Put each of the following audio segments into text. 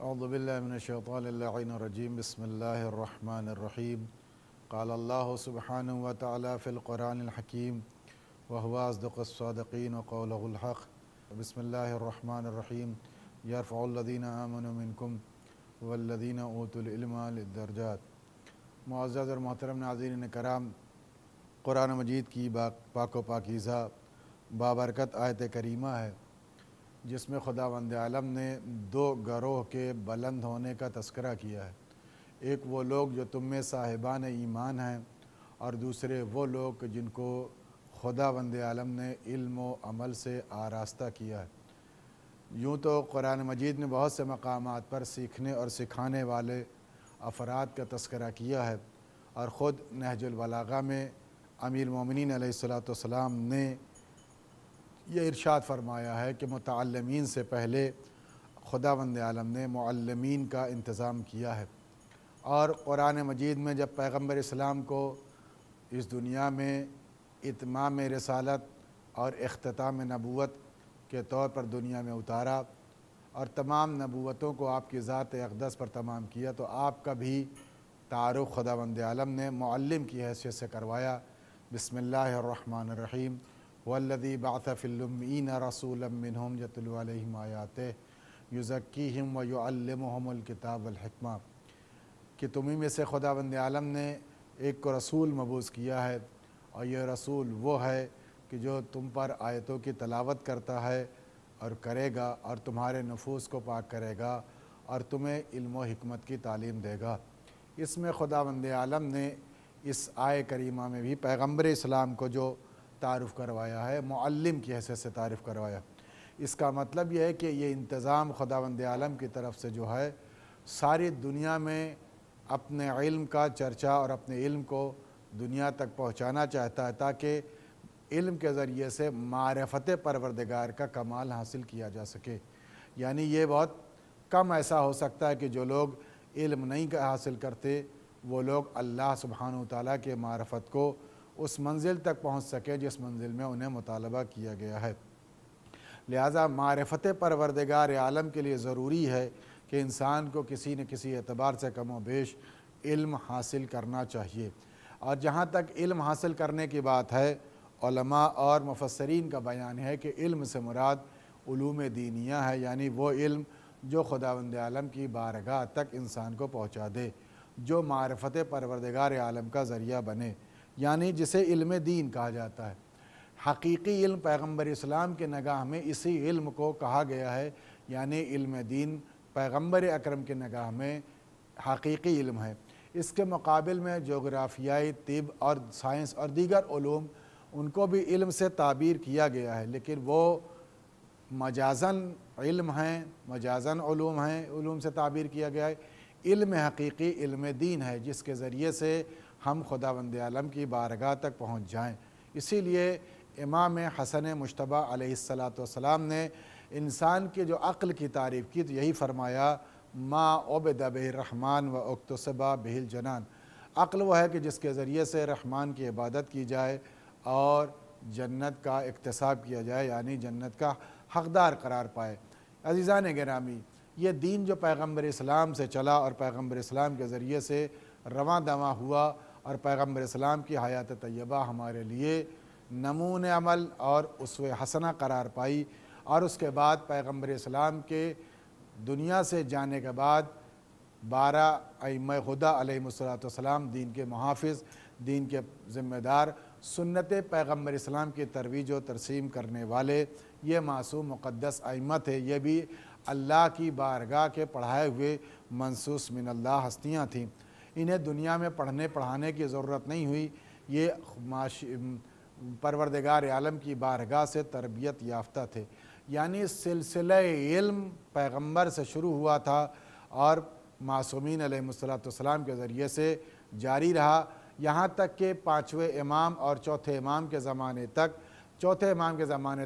اعوذ باللہ من الشیطان اللعین الرجیم بسم اللہ الرحمن الرحیم قال اللہ سبحانہ وتعالی فی القرآن الحکیم وهو اصدق الصادقین وقولہ الحق بسم اللہ الرحمن الرحیم یرفع الذین آمنوا منکم والذین اوتوا العلم درجات۔ معزز اور محترم ناظرین کرام، قرآن مجید کی پاک و پاکیزہ بابرکت آیت کریمہ ہے جس میں خداوند عالم نے دو گروہ کے بلند ہونے کا تذکرہ کیا ہے۔ ایک وہ لوگ جو تم میں صاحبان ایمان ہیں، اور دوسرے وہ لوگ جن کو خداوند عالم نے علم و عمل سے آراستہ کیا ہے۔ یوں تو قرآن مجید نے بہت سے مقامات پر سیکھنے اور سکھانے والے افراد کا تذکرہ کیا ہے، اور خود نہج البلاغہ میں امیر المومنین علیہ السلام نے یہ ارشاد فرمایا ہے کہ متعلمین سے پہلے خداوند عالم نے معلمین کا انتظام کیا ہے۔ اور قرآن مجید میں جب پیغمبر اسلام کو اس دنیا میں اتمام رسالت اور اختتام نبوت کے طور پر دنیا میں اتارا اور تمام نبوتوں کو آپ کی ذات اقدس پر تمام کیا، تو آپ کا بھی تعارف خداوند عالم نے معلم کی حیثیت سے کروایا۔ بسم اللہ الرحمن الرحیم والذی بعث فی الأمیین رسولا منہم یتلو علیہم آیاتہ یزکیہم ویعلمہم الکتاب والحکمہ، کہ تمہیں میں سے خداوند عالم نے ایک کو رسول مبعوث کیا ہے، اور یہ رسول وہ ہے کہ جو تم پر آیتوں کی تلاوت کرتا ہے اور کرے گا، اور تمہارے نفوس کو پاک کرے گا، اور تمہیں علم و حکمت کی تعلیم دے گا۔ اس میں خداوند عالم نے اس آیے کریمہ میں بھی پیغمبر اسلام کو جو تعارف کروایا ہے، معلم کی حیثیت سے تعارف کروایا۔ اس کا مطلب یہ ہے کہ یہ انتظام خداوند عالم کی طرف سے جو ہے ساری دنیا میں اپنے علم کا چرچا اور اپنے علم کو دنیا تک پہنچانا چاہتا ہے، تاکہ علم کے ذریعے سے معرفت پروردگار کا کمال حاصل کیا جا سکے۔ یعنی یہ بہت کم ایسا ہو سکتا ہے کہ جو لوگ علم نہیں حاصل کرتے وہ لوگ اللہ سبحانہ وتعالیٰ کے معرفت کو اس منزل تک پہنچ سکے جس منزل میں انہیں مطالبہ کیا گیا ہے۔ لہٰذا معرفت پروردگار عالم کے لیے ضروری ہے کہ انسان کو کسی نہ کسی اعتبار سے کم و بیش علم حاصل کرنا چاہیے۔ اور جہاں تک علم حاصل کرنے کی بات ہے، علماء اور مفسرین کا بیان ہے کہ علم سے مراد علوم دینیہ ہے، یعنی وہ علم جو خداوند عالم کی بارگاہ تک انسان کو پہنچا دے، جو معرفت پروردگار عالم کا ذریعہ بنے، یعنی جسے علم دین کہا جاتا ہے۔ حقیقی علم پیغمبر اسلام کے نگاہ میں اسی علم کو کہا گیا ہے، یعنی علم دین پیغمبر اکرم کے نگاہ میں حقیقی علم ہے۔ اس کے مقابل میں جغرافیائی، طب اور سائنس اور دیگر علوم، ان کو بھی علم سے تعبیر کیا گیا ہے، لیکن وہ مجازاً علم ہیں، مجازاً علوم ہیں، علوم سے تعبیر کیا گیا ہے۔ علم حقیقی علم دین ہے، جس کے ذریعے سے ہم خداوند عالم کی بارگاہ تک پہنچ جائیں۔ اسی لیے امام حسن مجتبیٰ علیہ السلام نے انسان کی جو عقل کی تعریف کی تو یہی فرمایا، ما عبد بہ الرحمن و اکتسب بہ الجنان۔ عقل وہ ہے کہ جس کے ذریعے سے رحمان کی عبادت کی جائے اور جنت کا اکتساب کیا جائے، یعنی جنت کا حقدار قرار پائے۔ عزیزان گرامی، یہ دین جو پیغمبر اسلام سے چلا اور پیغمبر اسلام کے ذریعے سے رواں دواں ہوا، اور پیغمبر اسلام کی حیات طیبہ ہمارے لیے نمونِ عمل اور اسوہ حسنہ قرار پائی، اور اس کے بعد پیغمبر اسلام کے دنیا سے جانے کے بعد 12 ائمہ خدا علیہم السلام، دین کے محافظ، دین کے ذمہ دار، سنت پیغمبر اسلام کی ترویج و ترسیم کرنے والے یہ معصوم مقدس ائمہ تھے۔ یہ بھی اللہ کی بارگاہ کے پڑھائے ہوئے منصوص من اللہ ہستیاں تھیں۔ انہیں دنیا میں پڑھنے پڑھانے کی ضرورت نہیں ہوئی، یہ پروردگار عالم کی بارگاہ سے تربیت یافتہ تھے۔ یعنی سلسلہ علم پیغمبر سے شروع ہوا تھا اور معصومین علیہم السلام کے ذریعے سے جاری رہا، یہاں تک کہ 5ویں امام اور چوتھے امام کے زمانے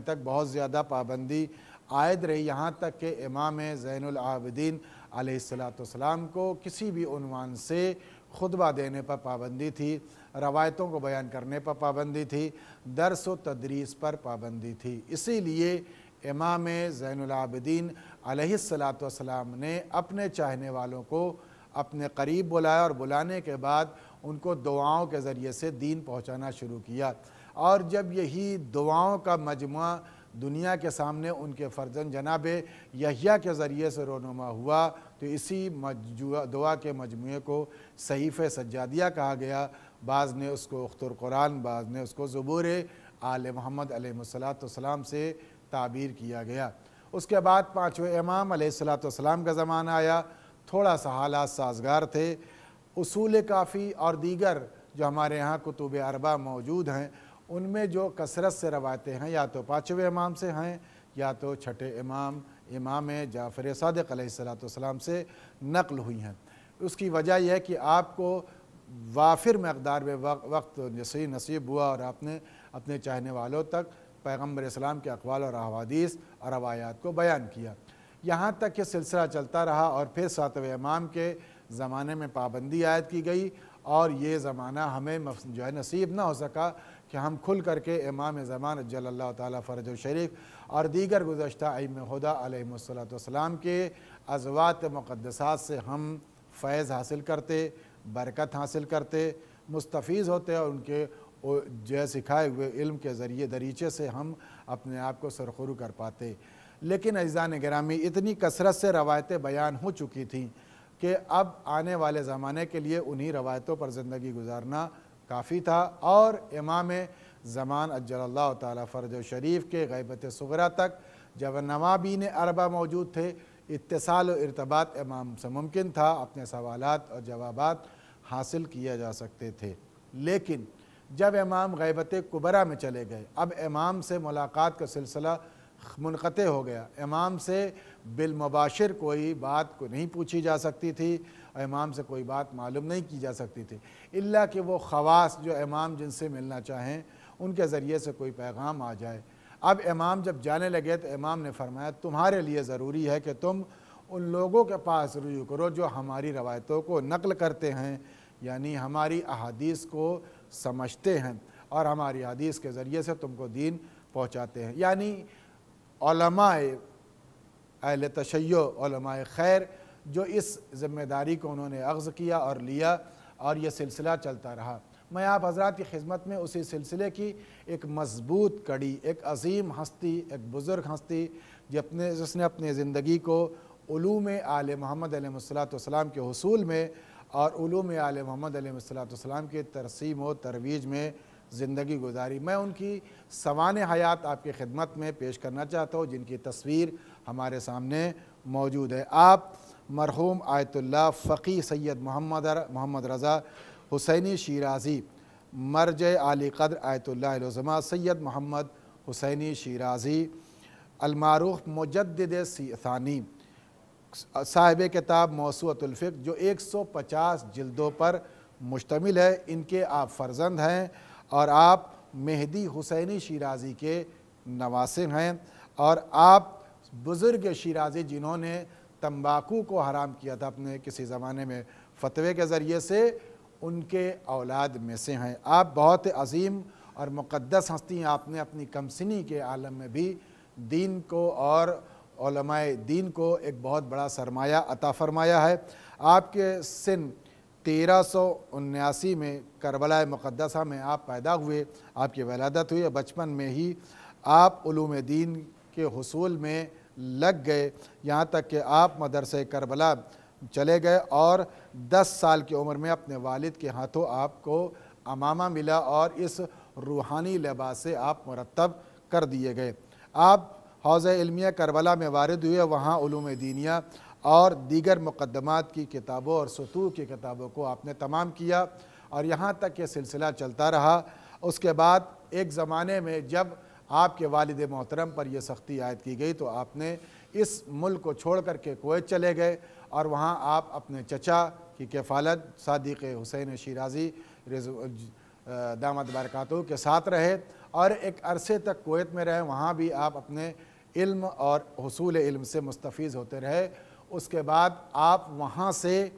تک بہت زیادہ پابندی عائد رہی، یہاں تک کہ امام زین العابدین علیہ السلام کو کسی بھی عنوان سے خطبہ دینے پر پابندی تھی، روایتوں کو بیان کرنے پر پابندی تھی، درس و تدریس پر پابندی تھی۔ اسی لیے امام زین العابدین علیہ الصلاۃ والسلام نے اپنے چاہنے والوں کو اپنے قریب بلایا اور بلانے کے بعد ان کو دعاؤں کے ذریعے سے دین پہنچانا شروع کیا۔ اور جب یہی دعاؤں کا مجموعہ دنیا کے سامنے ان کے فرزند جناب یحییٰ کے ذریعے سے رونما ہوا تو اسی دعا کے مجموعے کو صحیفہ سجادیہ کہا گیا۔ بعض نے اس کو اخت القرآن، بعض نے اس کو زبور آل محمد علیہ السلام سے تعبیر کیا گیا۔ اس کے بعد پانچویں امام علیہ السلام کا زمانہ آیا، تھوڑا سا حالات سازگار تھے۔ اصول کافی اور دیگر جو ہمارے یہاں کتب اربع موجود ہیں ان میں جو کثرت سے روایتیں ہیں یا تو پانچویں امام سے ہیں یا تو چھٹے امام جعفر صادق علیہ السلام سے نقل ہوئی ہیں۔ اس کی وجہ یہ ہے کہ آپ کو وافر مقدار میں وقت نصیب ہوا اور آپ نے اپنے چاہنے والوں تک پیغمبر اسلام کے اقوال اور احادیث اور روایات کو بیان کیا۔ یہاں تک کہ سلسلہ چلتا رہا اور پھر ساتویں امام کے زمانے میں پابندی عائد کی گئی اور یہ زمانہ ہمیں جو ہے نصیب نہ ہو سکا کہ ہم کھل کر کے امام زمان اجل اللہ تعالیٰ فرج الشریف اور دیگر گزشتہ ائمہ خدا علیہم السلام کے ازوات مقدسات سے ہم فیض حاصل کرتے، برکت حاصل کرتے، مستفیض ہوتے اور ان کے جو سکھائے ہوئے علم کے ذریعے دریچے سے ہم اپنے آپ کو سرخرو کر پاتے۔ لیکن عزیزان گرامی اتنی کثرت سے روایتیں بیان ہو چکی تھیں کہ اب آنے والے زمانے کے لیے انہی روایتوں پر زندگی گزارنا کافی تھا، اور امام زمان اجل اللہ تعالیٰ فرج شریف کے غیبت صغریٰ تک جب نوابین اربع موجود تھے اتصال و ارتباط امام سے ممکن تھا، اپنے سوالات اور جوابات حاصل کیا جا سکتے تھے۔ لیکن جب امام غیبت کبریٰ میں چلے گئے، اب امام سے ملاقات کا سلسلہ منقطع ہو گیا، امام سے بالمباشر کوئی بات کو نہیں پوچھی جا سکتی تھی، امام سے کوئی بات معلوم نہیں کی جا سکتی تھی، الا کہ وہ خواص جو امام جن سے ملنا چاہیں ان کے ذریعے سے کوئی پیغام آ جائے۔ اب امام جب جانے لگے تو امام نے فرمایا تمہارے لیے ضروری ہے کہ تم ان لوگوں کے پاس رجوع کرو جو ہماری روایتوں کو نقل کرتے ہیں، یعنی ہماری احادیث کو سمجھتے ہیں اور ہماری حدیث کے ذریعے سے تم کو دین پہنچاتے ہیں، یعنی علماء اہل تشیع، علماء خیر جو اس ذمہ داری کو انہوں نے اخذ کیا اور لیا اور یہ سلسلہ چلتا رہا۔ میں آپ حضرات کی خدمت میں اسی سلسلے کی ایک مضبوط کڑی، ایک عظیم ہستی، ایک بزرگ ہستی جس نے اپنے زندگی کو علوم آل محمد علیہ السلام کے حصول میں اور علوم آل محمد علیہ السلام کے ترسیم و ترویج میں زندگی گزاری، میں ان کی سوانح حیات آپ کی خدمت میں پیش کرنا چاہتا ہوں جن کی تصویر ہمارے سامنے موجود ہے۔ آپ مرحوم آیت اللہ فقی سید محمد رضا حسینی شیرازی، مرجع عالی قدر آیت اللہ العظمیٰ سید محمد حسینی شیرازی المعروف مجدد ثانی، صاحب کتاب موسوعۃ الفقہ جو 150 جلدوں پر مشتمل ہے، ان کے آپ فرزند ہیں اور آپ مہدی حسینی شیرازی کے نواسے ہیں، اور آپ بزرگ شیرازی جنہوں نے تمباکو کو حرام کیا تھا اپنے کسی زمانے میں فتوے کے ذریعے سے، ان کے اولاد میں سے ہیں۔ آپ بہت عظیم اور مقدس ہستی ہیں، آپ نے اپنی کم سنی کے عالم میں بھی دین کو اور علماء دین کو ایک بہت بڑا سرمایہ عطا فرمایا ہے۔ آپ کے سن 1379 میں کربلا مقدسہ میں آپ پیدا ہوئے، آپ کی ولادت ہوئی، بچپن میں ہی آپ علوم دین کے حصول میں لگ گئے، یہاں تک کہ آپ مدرسہ کربلا چلے گئے اور 10 سال کی عمر میں اپنے والد کے ہاتھوں آپ کو امامہ ملا اور اس روحانی لباس سے آپ مرتب کر دیے گئے۔ آپ حوضہ علمیہ کربلا میں وارد ہوئے، وہاں علوم دینیہ اور دیگر مقدمات کی کتابوں اور سطوح کی کتابوں کو آپ نے تمام کیا اور یہاں تک کہ سلسلہ چلتا رہا۔ اس کے بعد ایک زمانے میں جب آپ کے والد محترم پر یہ سختی عائد کی گئی تو آپ نے اس ملک کو چھوڑ کر کے کویت چلے گئے اور وہاں آپ اپنے چچا کی کفالت صادق حسین شیرازی دامت برکاتہ کے ساتھ رہے اور ایک عرصے تک کویت میں رہے، وہاں بھی آپ اپنے علم اور حصول علم سے مستفیض ہوتے رہے۔ اس کے بعد آپ وہاں سے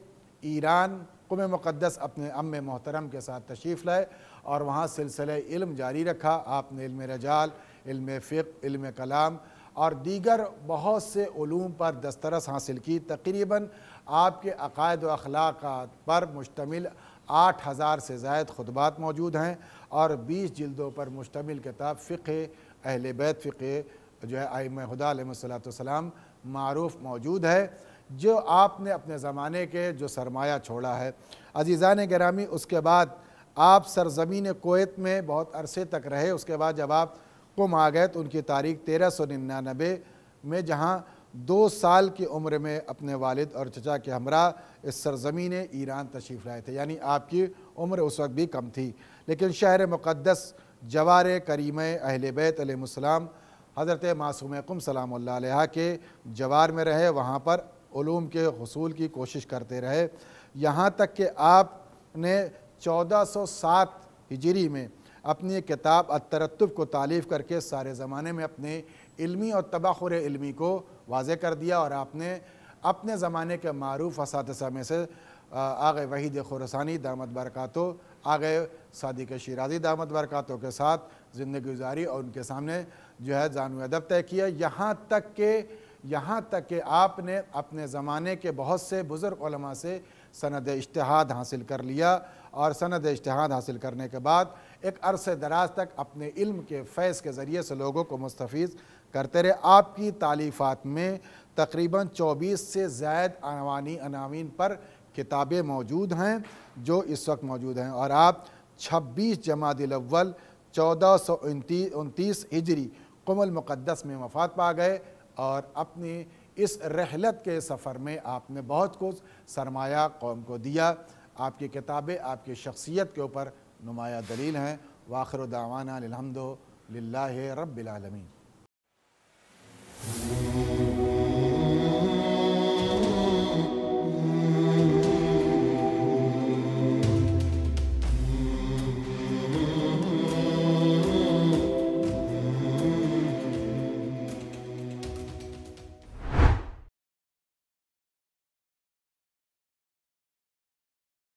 ایران قم مقدس اپنے ام محترم کے ساتھ تشریف لائے اور وہاں سلسلہ علم جاری رکھا۔ آپ نے علم رجال، علم فقہ، علم کلام اور دیگر بہت سے علوم پر دسترس حاصل کی۔ تقریباً آپ کے عقائد و اخلاقات پر مشتمل 8000 سے زائد خطبات موجود ہیں اور 20 جلدوں پر مشتمل کتاب فقہ اہل بیت، فقہ جو ہے ائمہ خدا علیہ السلام معروف موجود ہے، جو آپ نے اپنے زمانے کے جو سرمایہ چھوڑا ہے۔ عزیزان گرامی، اس کے بعد آپ سرزمین کویت میں بہت عرصے تک رہے۔ اس کے بعد جب آپ قم آ گئے تو ان کی تاریخ 1399 میں، جہاں 2 سال کی عمر میں اپنے والد اور چچا کے ہمراہ اس سرزمین ایران تشریف لائے تھے، یعنی آپ کی عمر اس وقت بھی کم تھی، لیکن شہر مقدس جوار کریمہ اہل بیت علیہ السلام حضرت معصوم قم سلام اللہ علیہ کے جوار میں رہے، وہاں پر علوم کے حصول کی کوشش کرتے رہے، یہاں تک کہ آپ نے 1407 ہجری میں اپنی کتاب الترتب کو تالیف کر کے سارے زمانے میں اپنے علمی اور تباخر علمی کو واضح کر دیا، اور آپ نے اپنے زمانے کے معروف اساتذہ میں سے آغا وحید خراسانی دامت برکاتہ، آغا صادق شیرازی دامت برکاتہ کے ساتھ زندگی گزاری اور ان کے سامنے جو ہے زانو ادب طے کیا، یہاں تک کہ آپ نے اپنے زمانے کے بہت سے بزرگ علماء سے سند اجتہاد حاصل کر لیا، اور سند اجتہاد حاصل کرنے کے بعد ایک عرصے دراز تک اپنے علم کے فیض کے ذریعے سے لوگوں کو مستفیض کرتے رہے۔ آپ کی تالیفات میں تقریباً 24 سے زائد عناوین پر کتابیں موجود ہیں جو اس وقت موجود ہیں، اور آپ 26 جمادی الاول 1429 ہجری قم المقدس میں وفات پا گئے، اور اپنی اس رحلت کے سفر میں آپ نے بہت کچھ سرمایہ قوم کو دیا۔ آپ کی کتابیں آپ کی شخصیت کے اوپر نمایاں دلیل ہیں۔ وآخر دعوانا الحمد للہ رب العالمین۔